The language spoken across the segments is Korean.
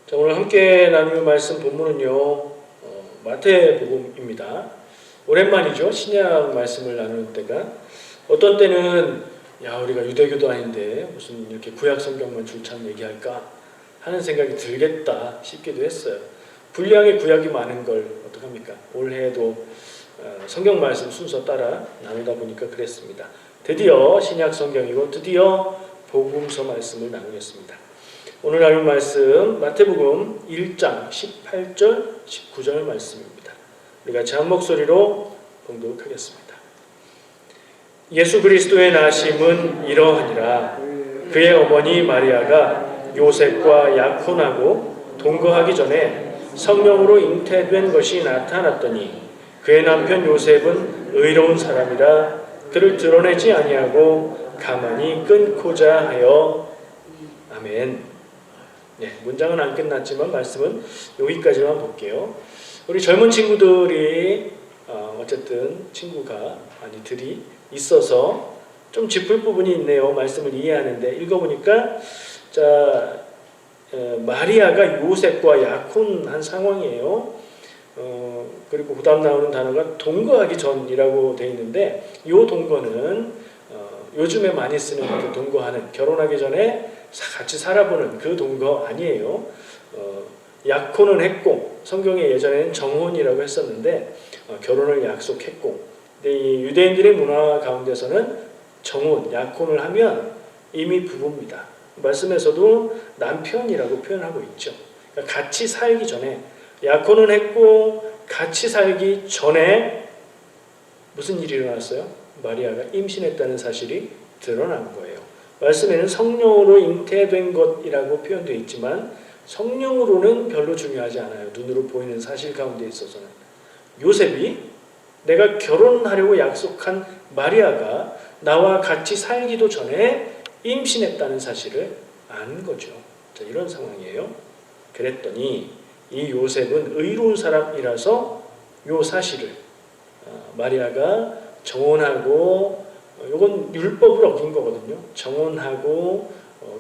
자, 오늘 함께 나눌 말씀 본문은요, 마태복음입니다. 오랜만이죠. 신약 말씀을 나누는 때가. 어떤 때는 우리가 유대교도 아닌데 무슨 이렇게 구약 성경만 줄창 얘기할까 하는 생각이 들겠다 싶기도 했어요. 분량의 구약이 많은 걸 어떡합니까? 올해도 성경 말씀 순서 따라 나누다 보니까 그랬습니다. 드디어 신약 성경이고 드디어 복음서 말씀을 나누겠습니다. 오늘 나눌 말씀 마태복음 1장 18절 19절 말씀입니다. 우리 같이 한 목소리로 봉독하겠습니다. 예수 그리스도의 나심은 이러하니라. 그의 어머니 마리아가 요셉과 약혼하고 동거하기 전에 성령으로 잉태된 것이 나타났더니 그의 남편 요셉은 의로운 사람이라 그를 드러내지 아니하고 가만히 끊고자 하여. 아멘. 문장은 안 끝났지만 말씀은 여기까지만 볼게요. 우리 젊은 친구들이 어쨌든 들이 있어서 좀 짚을 부분이 있네요. 말씀을 이해하는데 읽어보니까 마리아가 요셉과 약혼한 상황이에요. 그리고 그 다음 나오는 단어가 동거하기 전이라고 되어 있는데 이 동거는 요즘에 많이 쓰는 그 동거하는, 결혼하기 전에 같이 살아보는 그 동거 아니에요. 약혼은 했고, 성경에 예전에는 정혼이라고 했었는데 결혼을 약속했고, 근데 이 유대인들의 문화 가운데서는 정혼, 약혼을 하면 이미 부부입니다. 말씀에서도 남편이라고 표현하고 있죠. 그러니까 같이 살기 전에, 약혼은 했고 같이 살기 전에 무슨 일이 일어났어요? 마리아가 임신했다는 사실이 드러난 거예요. 말씀에는 성령으로 잉태된 것이라고 표현되어 있지만 성령으로는 별로 중요하지 않아요. 눈으로 보이는 사실 가운데 있어서는. 요셉이 내가 결혼하려고 약속한 마리아가 나와 같이 살기도 전에 임신했다는 사실을 안 거죠. 자, 이런 상황이에요. 그랬더니 이 요셉은 의로운 사람이라서 이 사실을 마리아가 정혼하고, 이건 율법을 어긴 거거든요. 정혼하고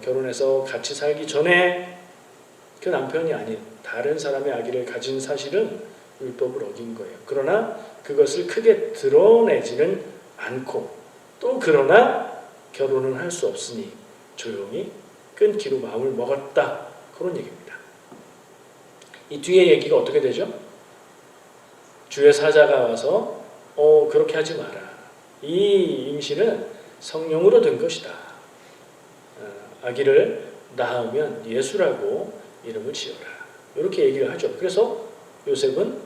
결혼해서 같이 살기 전에 그 남편이 아닌 다른 사람의 아기를 가진 사실은 율법을 어긴 거예요. 그러나 그것을 크게 드러내지는 않고, 또 그러나 결혼은 할 수 없으니 조용히 끊기로 마음을 먹었다. 그런 얘기입니다. 이 뒤에 얘기가 어떻게 되죠? 주의 사자가 와서 그렇게 하지 마라. 이 임신은 성령으로 된 것이다. 아기를 낳으면 예수라고 이름을 지어라. 이렇게 얘기를 하죠. 그래서 요셉은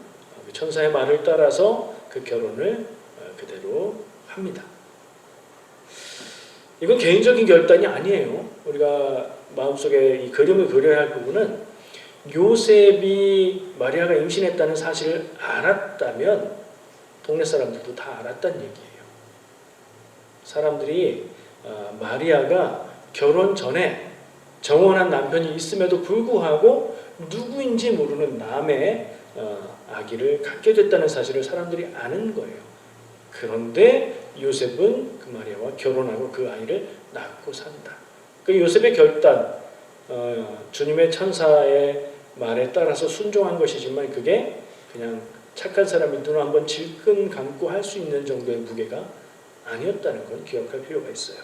천사의 말을 따라서 그 결혼을 그대로 합니다. 이건 개인적인 결단이 아니에요. 우리가 마음속에 이 그림을 그려야 할 부분은, 요셉이 마리아가 임신했다는 사실을 알았다면 동네 사람들도 다 알았다는 얘기예요. 사람들이 마리아가 결혼 전에 정혼한 남편이 있음에도 불구하고 누구인지 모르는 남의 아기를 갖게 됐다는 사실을 사람들이 아는 거예요. 그런데 요셉은 그 마리아와 결혼하고 그 아이를 낳고 산다. 그 요셉의 결단, 주님의 천사의 말에 따라서 순종한 것이지만 그게 그냥 착한 사람이 눈을 한번 질끈 감고 할 수 있는 정도의 무게가 아니었다는 걸 기억할 필요가 있어요.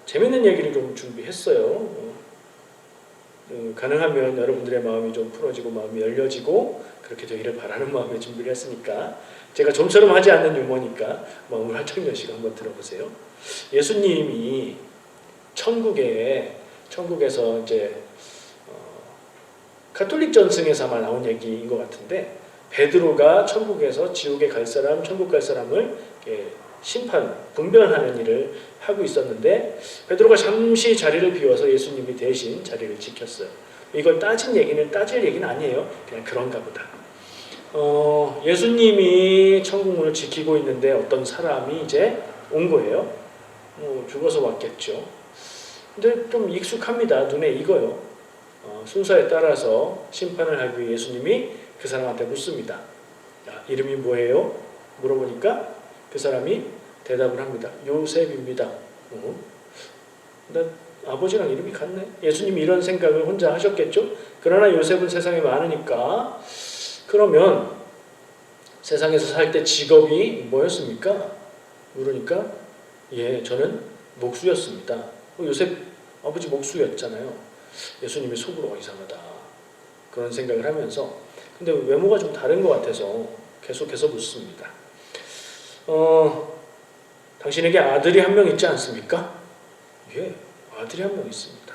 재밌는 얘기를 좀 준비했어요. 가능하면 여러분들의 마음이 좀 풀어지고 마음이 열려지고 그렇게 되기를 바라는 마음에 준비를 했으니까, 제가 좀처럼 하지 않는 유머니까 마음을 활짝 여시고 한번 들어보세요. 예수님이 천국에서 이제 가톨릭 전승에서만 나온 얘기인 것 같은데, 베드로가 천국에서 지옥에 갈 사람, 천국 갈 사람을 심판, 분별하는 일을 하고 있었는데, 베드로가 잠시 자리를 비워서 예수님이 대신 자리를 지켰어요. 이걸 따질 얘기는 아니에요. 그냥 그런가 보다. 예수님이 천국문을 지키고 있는데 어떤 사람이 이제 온 거예요. 죽어서 왔겠죠. 근데 좀 익숙합니다. 눈에 익어요. 순서에 따라서 심판을 하기 위해 예수님이 그 사람한테 묻습니다. 이름이 뭐예요? 물어보니까 그 사람이 대답을 합니다. 요셉입니다. 근데 아버지랑 이름이 같네. 예수님이 이런 생각을 혼자 하셨겠죠. 그러나 요셉은 세상에 많으니까 그러면 세상에서 살 때 직업이 뭐였습니까? 물으니까 예, 저는 목수였습니다. 요셉 아버지 목수였잖아요. 예수님이 속으로 이상하다 그런 생각을 하면서 근데 외모가 좀 다른 것 같아서 계속해서 묻습니다. 당신에게 아들이 한 명 있지 않습니까? 예, 아들이 한 명 있습니다.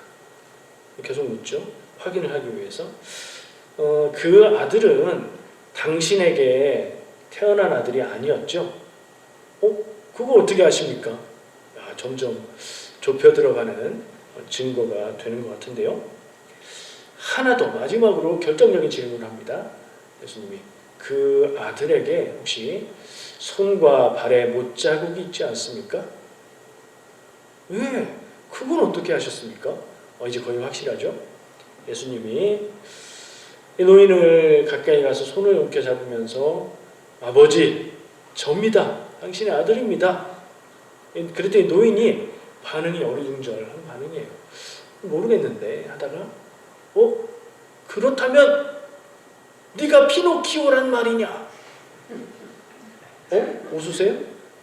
계속 묻죠. 확인을 하기 위해서. 그 아들은 당신에게 태어난 아들이 아니었죠? 그거 어떻게 아십니까? 점점 좁혀 들어가는 증거가 되는 것 같은데요. 하나 더 마지막으로 결정적인 질문을 합니다. 예수님이 그 아들에게 혹시 손과 발에 못자국이 있지 않습니까? 왜? 그건 어떻게 하셨습니까? 이제 거의 확실하죠? 예수님이 이 노인을 가까이 가서 손을 움켜잡으면서 아버지, 접니다. 당신의 아들입니다. 그랬더니 노인이 반응이 어리둥절한 반응이에요. 모르겠는데 하다가 그렇다면 네가 피노키오란 말이냐? 웃으세요?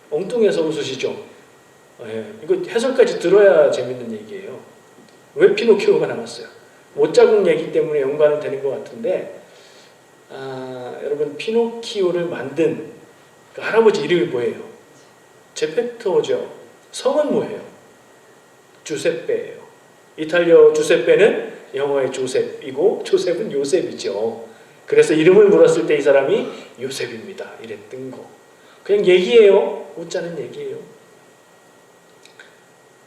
엉뚱해서 웃으시죠? 이거 해설까지 들어야 재밌는 얘기예요. 왜 피노키오가 나왔어요? 못자국 얘기 때문에 연관은 되는 것 같은데 여러분 피노키오를 만든 그 할아버지 이름이 뭐예요? 제페토죠. 성은 뭐예요? 주세페예요. 이탈리아 주세페는 영어의 조셉이고 조셉은 요셉이죠. 그래서 이름을 물었을 때 이 사람이 요셉입니다. 이랬던 거. 그냥 얘기예요. 웃자는 얘기예요.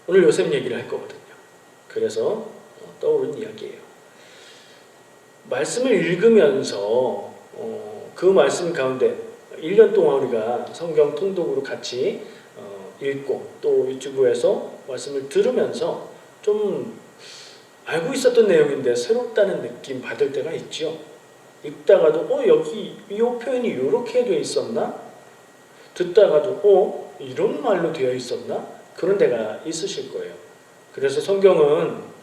오늘 요셉 얘기를 할 거거든요. 그래서 떠오른 이야기예요. 말씀을 읽으면서 그 말씀 가운데 1년 동안 우리가 성경 통독으로 같이 읽고 또 유튜브에서 말씀을 들으면서 좀 알고 있었던 내용인데 새롭다는 느낌 받을 때가 있죠. 읽다가도 여기 이 표현이 이렇게 되어 있었나? 듣다가도 이런 말로 되어 있었나? 그런 데가 있으실 거예요. 그래서 성경은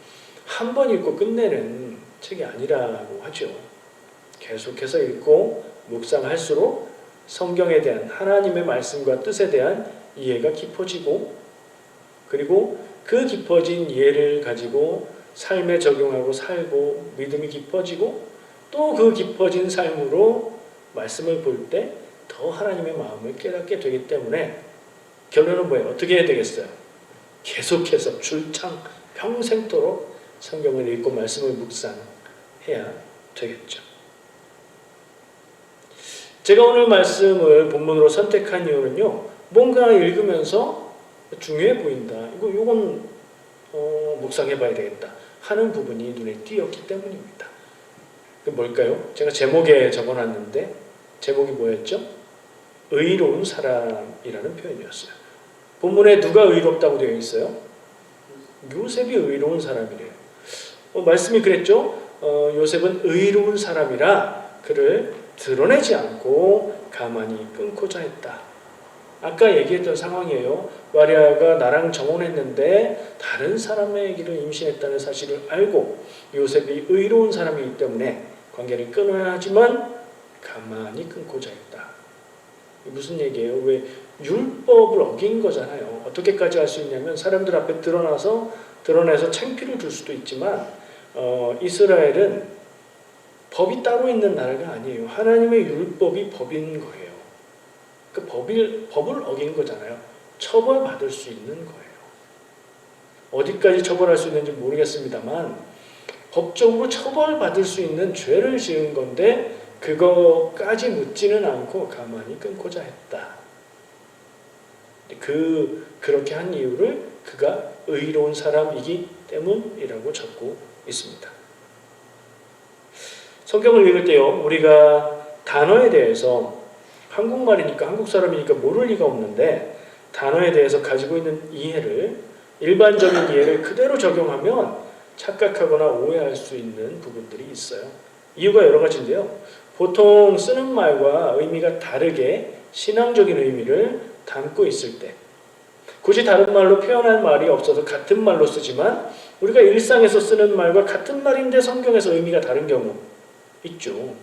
한 번 읽고 끝내는 책이 아니라고 하죠. 계속해서 읽고 묵상할수록 성경에 대한 하나님의 말씀과 뜻에 대한 이해가 깊어지고 그리고 그 깊어진 이해를 가지고 삶에 적용하고 살고 믿음이 깊어지고 또 그 깊어진 삶으로 말씀을 볼 때 더 하나님의 마음을 깨닫게 되기 때문에 결론은 뭐예요? 어떻게 해야 되겠어요? 계속해서 줄창 평생도록 성경을 읽고 말씀을 묵상해야 되겠죠. 제가 오늘 말씀을 본문으로 선택한 이유는요. 뭔가 읽으면서 중요해 보인다. 이건 묵상해 봐야 되겠다 하는 부분이 눈에 띄었기 때문입니다. 그 뭘까요? 제가 제목에 적어놨는데 제목이 뭐였죠? 의로운 사람이라는 표현이었어요. 본문에 누가 의롭다고 되어 있어요? 요셉이 의로운 사람이래요. 말씀이 그랬죠? 요셉은 의로운 사람이라 그를 드러내지 않고 가만히 끊고자 했다. 아까 얘기했던 상황이에요. 마리아가 나랑 정혼했는데 다른 사람에게를 임신했다는 사실을 알고 요셉이 의로운 사람이기 때문에 관계를 끊어야 하지만 가만히 끊고자 했다. 무슨 얘기예요? 왜 율법을 어긴 거잖아요. 어떻게까지 할 수 있냐면 사람들 앞에 드러내서 창피를 줄 수도 있지만 이스라엘은 법이 따로 있는 나라가 아니에요. 하나님의 율법이 법인 거예요. 그 법을 어긴 거잖아요. 처벌받을 수 있는 거예요. 어디까지 처벌할 수 있는지 모르겠습니다만 법적으로 처벌받을 수 있는 죄를 지은 건데 그거까지 묻지는 않고 가만히 끊고자 했다. 그렇게 한 이유를 그가 의로운 사람이기 때문이라고 적고 있습니다. 성경을 읽을 때요, 우리가 단어에 대해서 한국말이니까 한국 사람이니까 모를 리가 없는데 단어에 대해서 가지고 있는 이해를 일반적인 이해를 그대로 적용하면 착각하거나 오해할 수 있는 부분들이 있어요. 이유가 여러 가지인데요. 보통 쓰는 말과 의미가 다르게 신앙적인 의미를 담고 있을 때 굳이 다른 말로 표현할 말이 없어서 같은 말로 쓰지만 우리가 일상에서 쓰는 말과 같은 말인데 성경에서 의미가 다른 경우 있죠.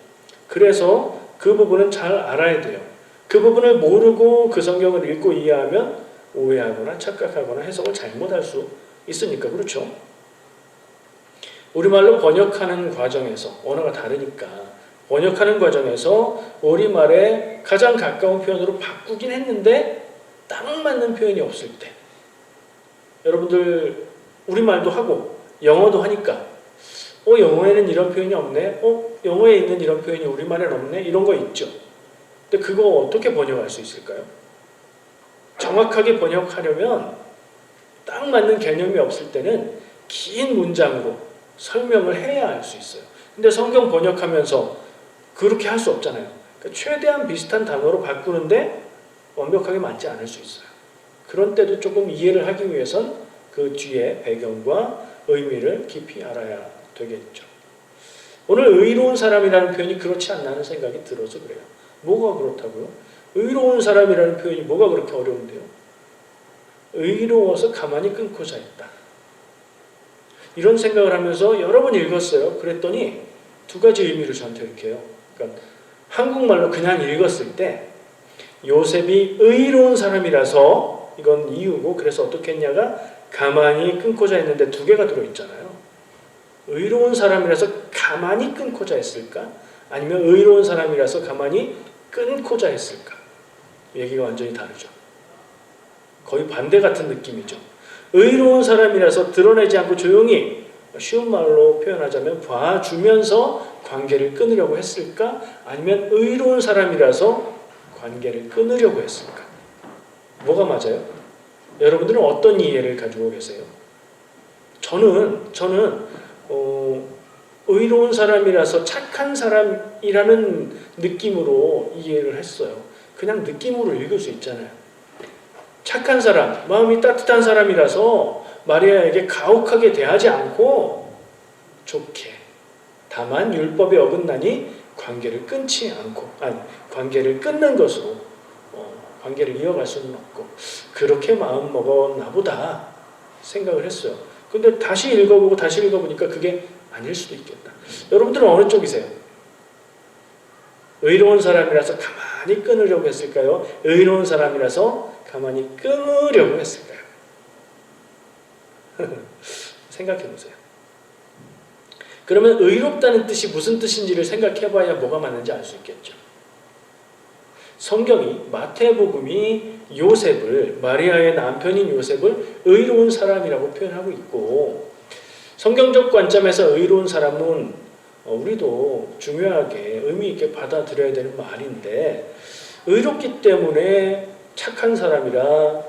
그래서 그 부분은 잘 알아야 돼요. 그 부분을 모르고 그 성경을 읽고 이해하면 오해하거나 착각하거나 해석을 잘못할 수 있으니까 그렇죠. 우리말로 번역하는 과정에서 언어가 다르니까 번역하는 과정에서 우리말에 가장 가까운 표현으로 바꾸긴 했는데 딱 맞는 표현이 없을 때 여러분들 우리말도 하고 영어도 하니까 영어에는 이런 표현이 없네. 영어에 있는 이런 표현이 우리말에는 없네. 이런 거 있죠. 근데 그거 어떻게 번역할 수 있을까요? 정확하게 번역하려면 딱 맞는 개념이 없을 때는 긴 문장으로 설명을 해야 할 수 있어요. 근데 성경 번역하면서 그렇게 할 수 없잖아요. 그러니까 최대한 비슷한 단어로 바꾸는데 완벽하게 맞지 않을 수 있어요. 그런 때도 조금 이해를 하기 위해선 그 뒤에 배경과 의미를 깊이 알아야 되겠죠. 오늘 의로운 사람이라는 표현이 그렇지 않나는 생각이 들어서 그래요. 뭐가 그렇다고요? 의로운 사람이라는 표현이 뭐가 그렇게 어려운데요? 의로워서 가만히 끊고자 했다. 이런 생각을 하면서 여러 번 읽었어요. 그랬더니 두 가지 의미를 저한테 이렇게 해요. 그러니까 한국말로 그냥 읽었을 때 요셉이 의로운 사람이라서 이건 이유고 그래서 어떻게 했냐가 가만히 끊고자 했는데 두 개가 들어있잖아요. 의로운 사람이라서 가만히 끊고자 했을까? 아니면 의로운 사람이라서 가만히 끊고자 했을까? 얘기가 완전히 다르죠. 거의 반대 같은 느낌이죠. 의로운 사람이라서 드러내지 않고 조용히 쉬운 말로 표현하자면 봐주면서 관계를 끊으려고 했을까? 아니면 의로운 사람이라서 관계를 끊으려고 했을까? 뭐가 맞아요? 여러분들은 어떤 이해를 가지고 계세요? 저는 의로운 사람이라서 착한 사람이라는 느낌으로 이해를 했어요. 그냥 느낌으로 읽을 수 있잖아요. 착한 사람, 마음이 따뜻한 사람이라서 마리아에게 가혹하게 대하지 않고 좋게, 다만 율법에 어긋나니 관계를 끊지 않고, 관계를 끊는 것으로 관계를 이어갈 수는 없고 그렇게 마음 먹었나 보다 생각을 했어요. 근데 다시 읽어보니까 그게 아닐 수도 있겠다. 여러분들은 어느 쪽이세요? 의로운 사람이라서 가만히 끊으려고 했을까요? 의로운 사람이라서 가만히 끊으려고 했을까요? 생각해보세요. 그러면 의롭다는 뜻이 무슨 뜻인지를 생각해봐야 뭐가 맞는지 알 수 있겠죠. 성경이 마태복음이 요셉을, 마리아의 남편인 요셉을 의로운 사람이라고 표현하고 있고 성경적 관점에서 의로운 사람은 우리도 중요하게 의미 있게 받아들여야 되는 말인데 의롭기 때문에 착한 사람이라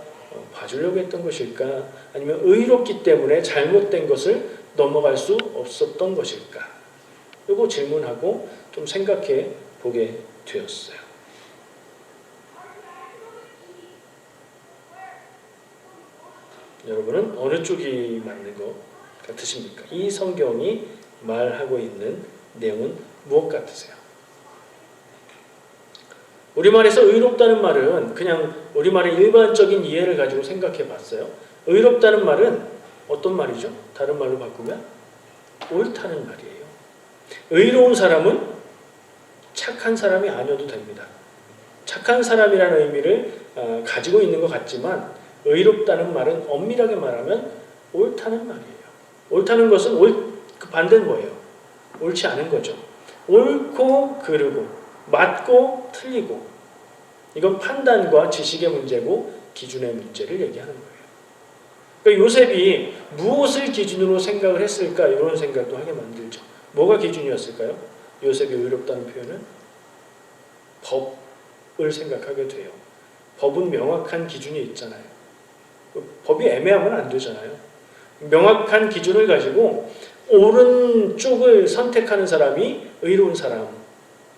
봐주려고 했던 것일까? 아니면 의롭기 때문에 잘못된 것을 넘어갈 수 없었던 것일까? 이거 질문하고 좀 생각해 보게 되었어요. 여러분은 어느 쪽이 맞는 것 같으십니까? 이 성경이 말하고 있는 내용은 무엇 같으세요? 우리말에서 의롭다는 말은 그냥 우리말의 일반적인 이해를 가지고 생각해 봤어요. 의롭다는 말은 어떤 말이죠? 다른 말로 바꾸면 옳다는 말이에요. 의로운 사람은 착한 사람이 아니어도 됩니다. 착한 사람이라는 의미를 가지고 있는 것 같지만 의롭다는 말은 엄밀하게 말하면 옳다는 말이에요. 옳다는 것은 그 반대는 뭐예요? 옳지 않은 거죠. 옳고 그르고 맞고 틀리고 이건 판단과 지식의 문제고 기준의 문제를 얘기하는 거예요. 그러니까 요셉이 무엇을 기준으로 생각을 했을까 이런 생각도 하게 만들죠. 뭐가 기준이었을까요? 요셉이 의롭다는 표현은 법을 생각하게 돼요. 법은 명확한 기준이 있잖아요. 법이 애매하면 안 되잖아요. 명확한 기준을 가지고 옳은 쪽을 선택하는 사람이 의로운 사람인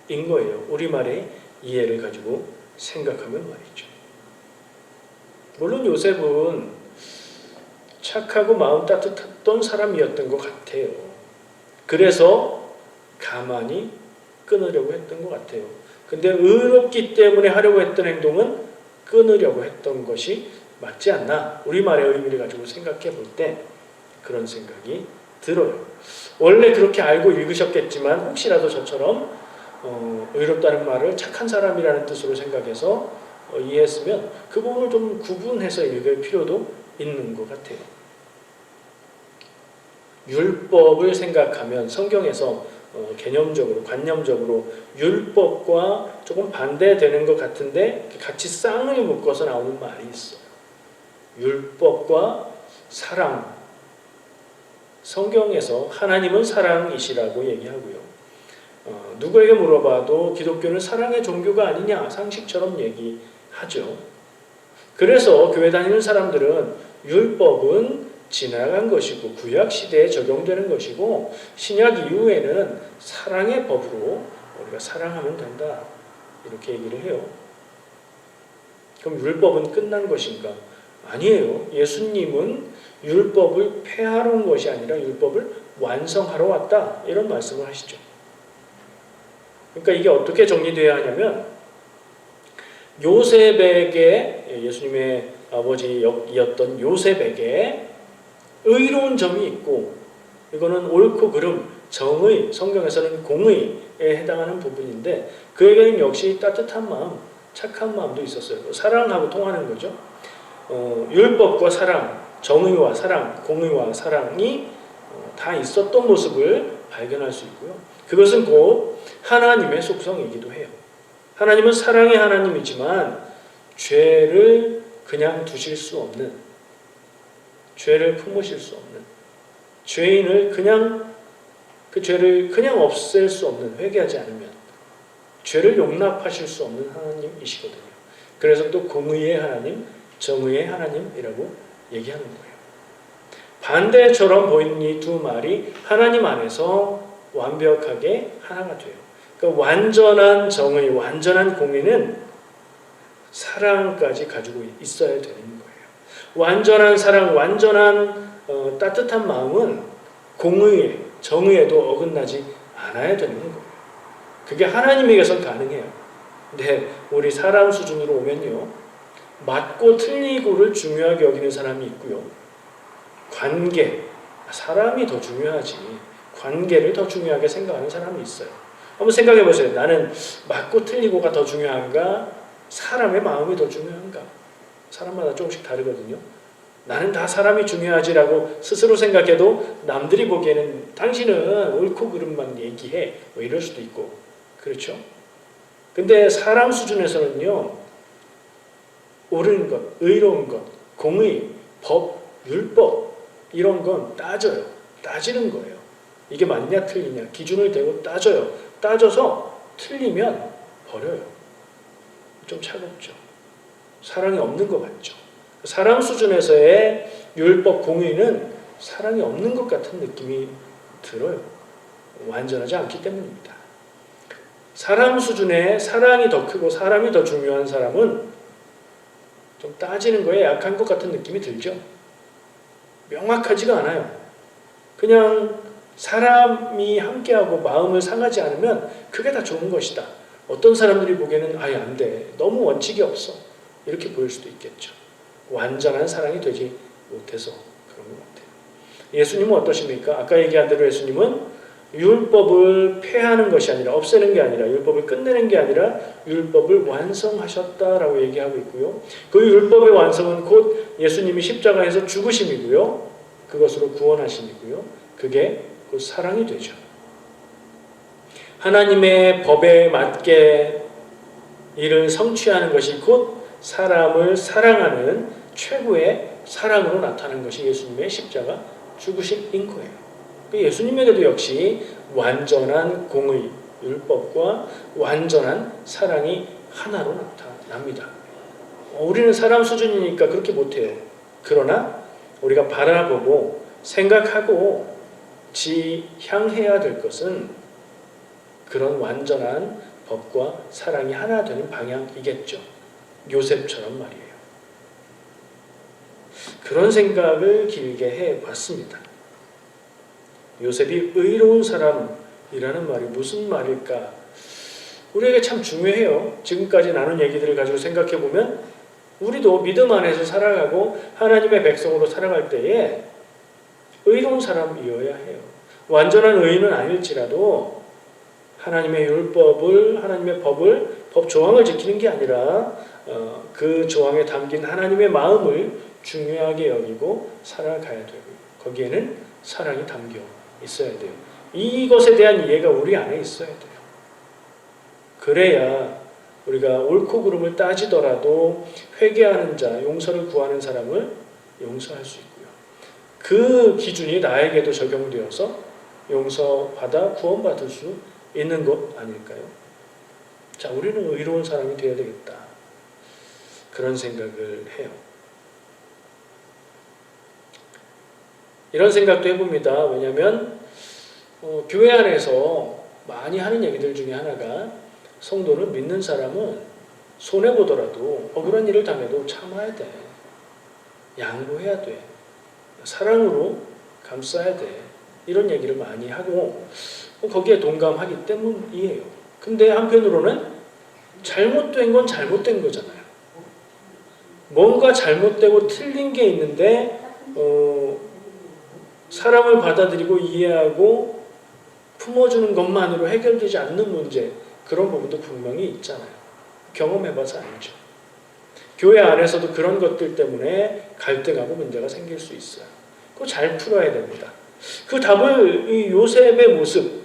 거예요. 우리말의 이해를 가지고 생각하면 말이죠. 물론 요셉은 착하고 마음 따뜻했던 사람이었던 것 같아요. 그래서 가만히 끊으려고 했던 것 같아요. 근데 의롭기 때문에 하려고 했던 행동은 끊으려고 했던 것이 맞지 않나? 우리말의 의미를 가지고 생각해 볼 때 그런 생각이 들어요. 원래 그렇게 알고 읽으셨겠지만 혹시라도 저처럼 의롭다는 말을 착한 사람이라는 뜻으로 생각해서 이해했으면 그 부분을 좀 구분해서 읽을 필요도 있는 것 같아요. 율법을 생각하면 성경에서 개념적으로, 관념적으로 율법과 조금 반대되는 것 같은데 같이 쌍을 묶어서 나오는 말이 있어요. 율법과 사랑. 성경에서 하나님은 사랑이시라고 얘기하고요. 누구에게 물어봐도 기독교는 사랑의 종교가 아니냐 상식처럼 얘기하죠. 그래서 교회 다니는 사람들은 율법은 지나간 것이고 구약 시대에 적용되는 것이고 신약 이후에는 사랑의 법으로 우리가 사랑하면 된다 이렇게 얘기를 해요. 그럼 율법은 끝난 것인가? 아니에요. 예수님은 율법을 폐하러 온 것이 아니라 율법을 완성하러 왔다 이런 말씀을 하시죠. 그러니까 이게 어떻게 정리되어야 하냐면 요셉에게 예수님의 아버지였던 요셉에게 의로운 점이 있고 이거는 옳고 그름, 정의, 성경에서는 공의에 해당하는 부분인데 그에게는 역시 따뜻한 마음, 착한 마음도 있었어요. 사랑하고 통하는 거죠. 율법과 사랑, 정의와 사랑, 공의와 사랑이 다 있었던 모습을 발견할 수 있고요. 그것은 곧 하나님의 속성이기도 해요. 하나님은 사랑의 하나님이지만 죄를 그냥 두실 수 없는, 죄를 품으실 수 없는, 죄인을 그냥 그 죄를 그냥 없앨 수 없는, 회개하지 않으면 죄를 용납하실 수 없는 하나님이시거든요. 그래서 또 공의의 하나님, 정의의 하나님이라고 얘기하는 거예요. 반대처럼 보이는 이 두 말이 하나님 안에서 완벽하게 하나가 돼요. 그러니까 완전한 정의, 완전한 공의는 사랑까지 가지고 있어야 되는 거예요. 완전한 사랑, 완전한 따뜻한 마음은 공의에, 정의에도 어긋나지 않아야 되는 거예요. 그게 하나님에게서 가능해요. 근데 우리 사람 수준으로 오면요, 맞고 틀리고를 중요하게 여기는 사람이 있고요, 관계, 사람이 더 중요하지 관계를 더 중요하게 생각하는 사람이 있어요. 한번 생각해 보세요. 나는 맞고 틀리고가 더 중요한가? 사람의 마음이 더 중요한가? 사람마다 조금씩 다르거든요. 나는 다 사람이 중요하지라고 스스로 생각해도 남들이 보기에는 당신은 옳고 그름만 얘기해 뭐 이럴 수도 있고 그렇죠? 근데 사람 수준에서는요, 옳은 것, 의로운 것, 공의, 법, 율법 이런 건 따져요. 따지는 거예요. 이게 맞냐 틀리냐 기준을 대고 따져요. 따져서 틀리면 버려요. 좀 차갑죠. 사랑이 없는 것 같죠. 사람 수준에서의 율법 공의는 사랑이 없는 것 같은 느낌이 들어요. 완전하지 않기 때문입니다. 사람 수준의 사랑이 더 크고 사람이 더 중요한 사람은 좀 따지는 거에 약한 것 같은 느낌이 들죠. 명확하지가 않아요. 그냥 사람이 함께하고 마음을 상하지 않으면 그게 다 좋은 것이다. 어떤 사람들이 보기에는 아예 안 돼. 너무 원칙이 없어. 이렇게 보일 수도 있겠죠. 완전한 사랑이 되지 못해서 그런 것 같아요. 예수님은 어떠십니까? 아까 얘기한 대로 예수님은 율법을 폐하는 것이 아니라 없애는 게 아니라 율법을 끝내는 게 아니라 율법을 완성하셨다라고 얘기하고 있고요. 그 율법의 완성은 곧 예수님이 십자가에서 죽으심이고요. 그것으로 구원하심이고요. 그게 곧 사랑이 되죠. 하나님의 법에 맞게 이를 성취하는 것이 곧 사람을 사랑하는 최고의 사랑으로 나타나는 것이 예수님의 십자가 죽으심인 거예요. 예수님에게도 역시 완전한 공의, 율법과 완전한 사랑이 하나로 나타납니다. 우리는 사람 수준이니까 그렇게 못해요. 그러나 우리가 바라보고 생각하고 지향해야 될 것은 그런 완전한 법과 사랑이 하나 되는 방향이겠죠. 요셉처럼 말이에요. 그런 생각을 길게 해봤습니다. 요셉이 의로운 사람이라는 말이 무슨 말일까? 우리에게 참 중요해요. 지금까지 나눈 얘기들을 가지고 생각해보면 우리도 믿음 안에서 살아가고 하나님의 백성으로 살아갈 때에 의로운 사람이어야 해요. 완전한 의인은 아닐지라도 하나님의 율법을, 하나님의 법을, 법 조항을 지키는 게 아니라 그 조항에 담긴 하나님의 마음을 중요하게 여기고 살아가야 되고, 거기에는 사랑이 담겨 있어야 돼요. 이것에 대한 이해가 우리 안에 있어야 돼요. 그래야 우리가 옳고 그름을 따지더라도 회개하는 자, 용서를 구하는 사람을 용서할 수 있고요. 그 기준이 나에게도 적용되어서 용서받아 구원받을 수 있는 것 아닐까요? 자, 우리는 의로운 사람이 되어야 되겠다. 그런 생각을 해요. 이런 생각도 해봅니다. 왜냐하면 교회 안에서 많이 하는 얘기들 중에 하나가, 성도는, 믿는 사람은 손해보더라도 억울한 일을 당해도 참아야 돼. 양보해야 돼. 사랑으로 감싸야 돼. 이런 얘기를 많이 하고 거기에 동감하기 때문이에요. 근데 한편으로는 잘못된 건 잘못된 거잖아요. 뭔가 잘못되고 틀린 게 있는데 사람을 받아들이고 이해하고 품어주는 것만으로 해결되지 않는 문제, 그런 부분도 분명히 있잖아요. 경험해봐서 알죠. 교회 안에서도 그런 것들 때문에 갈등하고 문제가 생길 수 있어요. 그거 잘 풀어야 됩니다. 그 답을 이 요셉의 모습,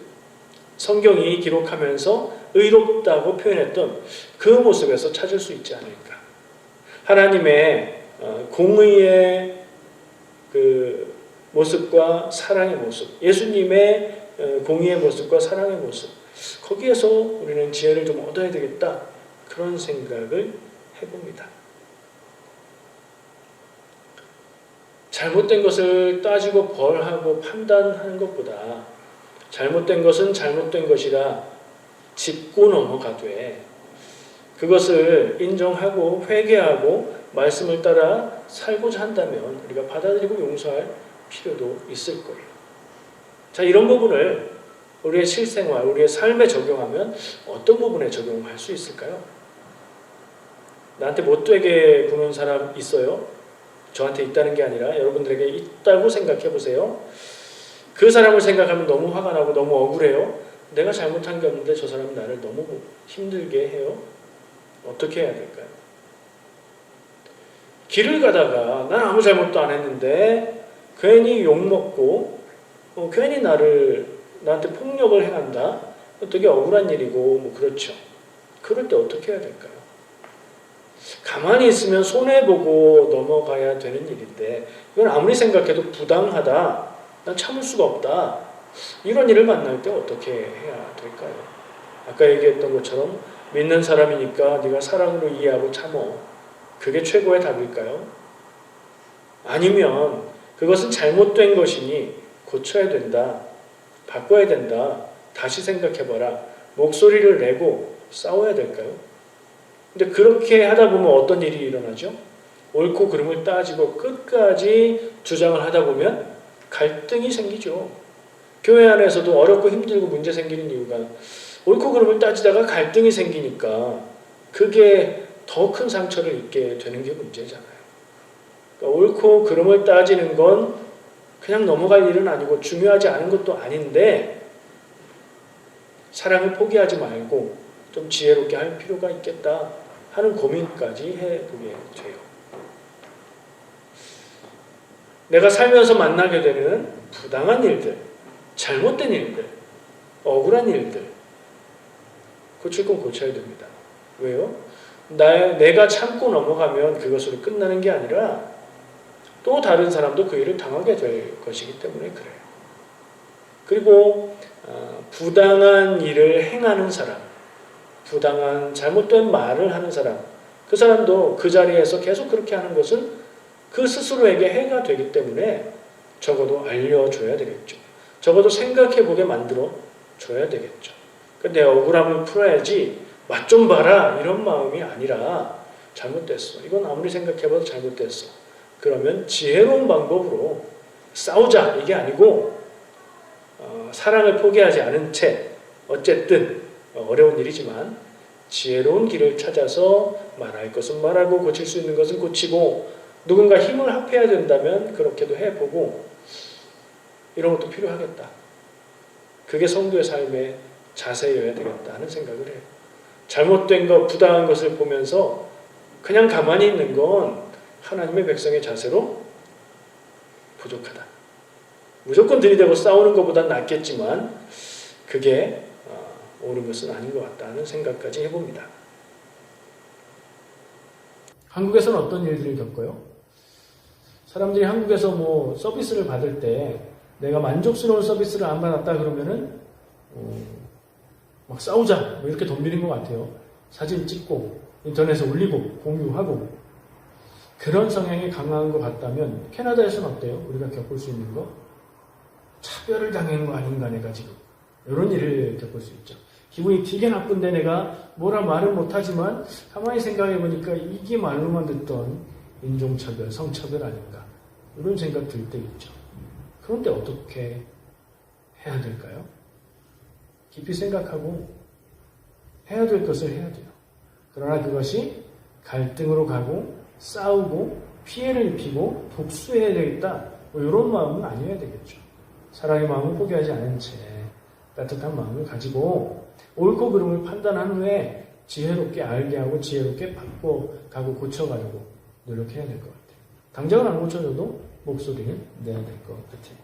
성경이 기록하면서 의롭다고 표현했던 그 모습에서 찾을 수 있지 않을까. 하나님의 공의의 그 모습과 사랑의 모습, 예수님의 공의의 모습과 사랑의 모습, 거기에서 우리는 지혜를 좀 얻어야 되겠다, 그런 생각을 해봅니다. 잘못된 것을 따지고 벌하고 판단하는 것보다 잘못된 것은 잘못된 것이라 짚고 넘어가되, 그것을 인정하고 회개하고 말씀을 따라 살고자 한다면 우리가 받아들이고 용서할 필요도 있을 거예요. 자, 이런 부분을 우리의 실생활, 우리의 삶에 적용하면 어떤 부분에 적용할 수 있을까요? 나한테 못되게 구는 사람 있어요? 저한테 있다는 게 아니라 여러분들에게 있다고 생각해 보세요. 그 사람을 생각하면 너무 화가 나고 너무 억울해요. 내가 잘못한 게 없는데 저 사람이 나를 너무 힘들게 해요. 어떻게 해야 될까요? 길을 가다가 난 아무 잘못도 안 했는데 괜히 욕먹고 괜히 나한테 폭력을 행한다. 되게 억울한 일이고 뭐 그렇죠. 그럴 때 어떻게 해야 될까요? 가만히 있으면 손해보고 넘어가야 되는 일인데 이건 아무리 생각해도 부당하다, 난 참을 수가 없다, 이런 일을 만날 때 어떻게 해야 될까요? 아까 얘기했던 것처럼 믿는 사람이니까 네가 사랑으로 이해하고 참어, 그게 최고의 답일까요? 아니면 그것은 잘못된 것이니 고쳐야 된다, 바꿔야 된다, 다시 생각해봐라, 목소리를 내고 싸워야 될까요? 근데 그렇게 하다 보면 어떤 일이 일어나죠? 옳고 그름을 따지고 끝까지 주장을 하다 보면 갈등이 생기죠. 교회 안에서도 어렵고 힘들고 문제 생기는 이유가 옳고 그름을 따지다가 갈등이 생기니까 그게 더 큰 상처를 입게 되는 게 문제잖아요. 그러니까 옳고 그름을 따지는 건 그냥 넘어갈 일은 아니고 중요하지 않은 것도 아닌데 사랑을 포기하지 말고 좀 지혜롭게 할 필요가 있겠다 하는 고민까지 해보게 돼요. 내가 살면서 만나게 되는 부당한 일들, 잘못된 일들, 억울한 일들, 고칠 건 고쳐야 됩니다. 왜요? 내가 참고 넘어가면 그것으로 끝나는 게 아니라 또 다른 사람도 그 일을 당하게 될 것이기 때문에 그래요. 그리고 부당한 일을 행하는 사람, 부당한 잘못된 말을 하는 사람, 그 사람도 그 자리에서 계속 그렇게 하는 것은 그 스스로에게 해가 되기 때문에 적어도 알려줘야 되겠죠. 적어도 생각해보게 만들어줘야 되겠죠. 내 억울함을 풀어야지 맛 좀 봐라 이런 마음이 아니라 잘못됐어, 이건 아무리 생각해봐도 잘못됐어, 그러면 지혜로운 방법으로 싸우자, 이게 아니고 사랑을 포기하지 않은 채 어쨌든 어려운 일이지만 지혜로운 길을 찾아서 말할 것은 말하고 고칠 수 있는 것은 고치고 누군가 힘을 합해야 된다면 그렇게도 해보고 이런 것도 필요하겠다. 그게 성도의 삶의 자세여야 되겠다 하는 생각을 해요. 잘못된 것, 부당한 것을 보면서 그냥 가만히 있는 건 하나님의 백성의 자세로 부족하다. 무조건 들이대고 싸우는 것보단 낫겠지만 그게 옳은 것은 아닌 것 같다는 생각까지 해봅니다. 한국에서는 어떤 일들을 겪어요? 사람들이 한국에서 뭐 서비스를 받을 때 내가 만족스러운 서비스를 안 받았다 그러면은 막 싸우자 뭐 이렇게 덤비는 것 같아요. 사진 찍고 인터넷에 올리고 공유하고 그런 성향이 강한 것 같다면 캐나다에서는 어때요? 우리가 겪을 수 있는 거? 차별을 당하는 거 아닌가 내가 지금 이런 일을 겪을 수 있죠. 기분이 되게 나쁜데 내가 뭐라 말은 못하지만 가만히 생각해보니까 이게 말로만 듣던 인종차별, 성차별 아닌가 이런 생각 들 때 있죠. 그런데 어떻게 해야 될까요? 깊이 생각하고 해야 될 것을 해야 돼요. 그러나 그것이 갈등으로 가고 싸우고 피해를 입히고 복수해야 되겠다 뭐 이런 마음은 아니어야 되겠죠. 사랑의 마음을 포기하지 않은 채 따뜻한 마음을 가지고 옳고 그름을 판단한 후에 지혜롭게 알게 하고 지혜롭게 바꿔가고 고쳐가려고 노력해야 될 것 같아요. 당장은 안 고쳐져도 목소리는 내야 될 것 같아요.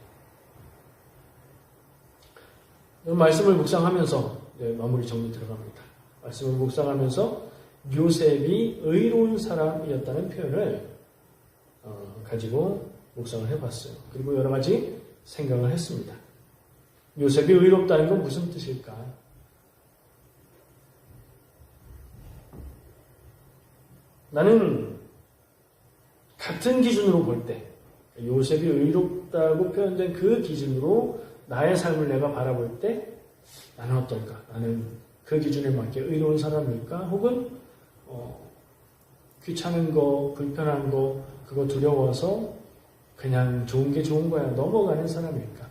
말씀을 묵상하면서 마무리 정리 들어갑니다. 말씀을 묵상하면서 요셉이 의로운 사람이었다는 표현을 가지고 묵상을 해봤어요. 그리고 여러 가지 생각을 했습니다. 요셉이 의롭다는 건 무슨 뜻일까? 나는 같은 기준으로 볼 때 요셉이 의롭다고 표현된 그 기준으로 나의 삶을 내가 바라볼 때 나는 어떨까? 나는 그 기준에 맞게 의로운 사람일까? 혹은 귀찮은 거, 불편한 거, 그거 두려워서 그냥 좋은 게 좋은 거야 넘어가는 사람일까?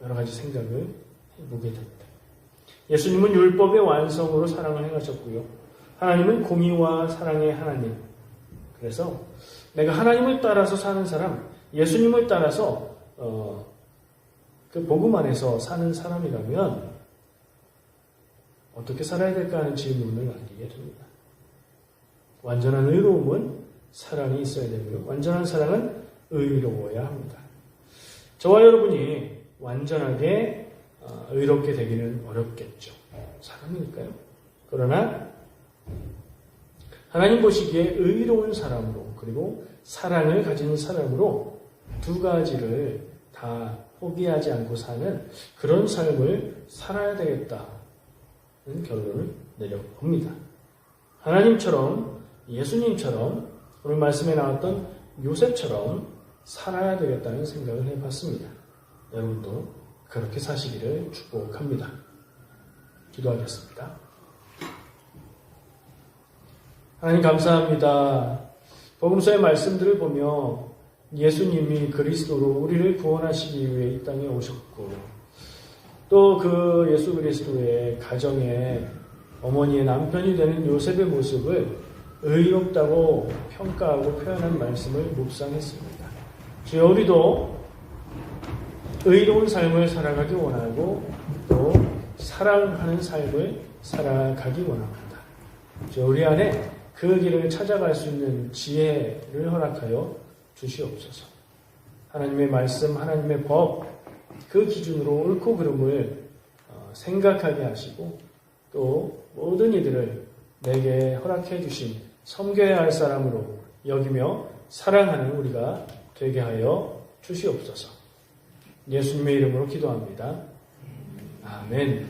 여러 가지 생각을 해보게 됩니다. 예수님은 율법의 완성으로 사랑을 행하셨고요. 하나님은 공의와 사랑의 하나님. 그래서 내가 하나님을 따라서 사는 사람, 예수님을 따라서 그 복음 안에서 사는 사람이라면 어떻게 살아야 될까 하는 질문을 남기게 됩니다. 완전한 의로움은 사랑이 있어야 되고요. 완전한 사랑은 의로워야 합니다. 저와 여러분이 완전하게 의롭게 되기는 어렵겠죠. 사람이니까요. 그러나 하나님 보시기에 의로운 사람으로 그리고 사랑을 가진 사람으로 두 가지를 다 포기하지 않고 사는 그런 삶을 살아야 되겠다는 결론을 내려봅니다. 하나님처럼 예수님처럼 오늘 말씀에 나왔던 요셉처럼 살아야 되겠다는 생각을 해봤습니다. 여러분도 그렇게 사시기를 축복합니다. 기도하겠습니다. 하나님 감사합니다. 복음서의 말씀들을 보며 예수님이 그리스도로 우리를 구원하시기 위해 이 땅에 오셨고 또 그 예수 그리스도의 가정에 어머니의 남편이 되는 요셉의 모습을 의롭다고 평가하고 표현한 말씀을 묵상했습니다. 주여 우리도 의로운 삶을 살아가기 원하고 또 사랑하는 삶을 살아가기 원합니다. 주여 우리 안에 그 길을 찾아갈 수 있는 지혜를 허락하여 주시옵소서. 하나님의 말씀, 하나님의 법, 그 기준으로 옳고 그름을 생각하게 하시고 또 모든 이들을 내게 허락해 주신 섬겨야 할 사람으로 여기며 사랑하는 우리가 되게 하여 주시옵소서. 예수님의 이름으로 기도합니다. 아멘.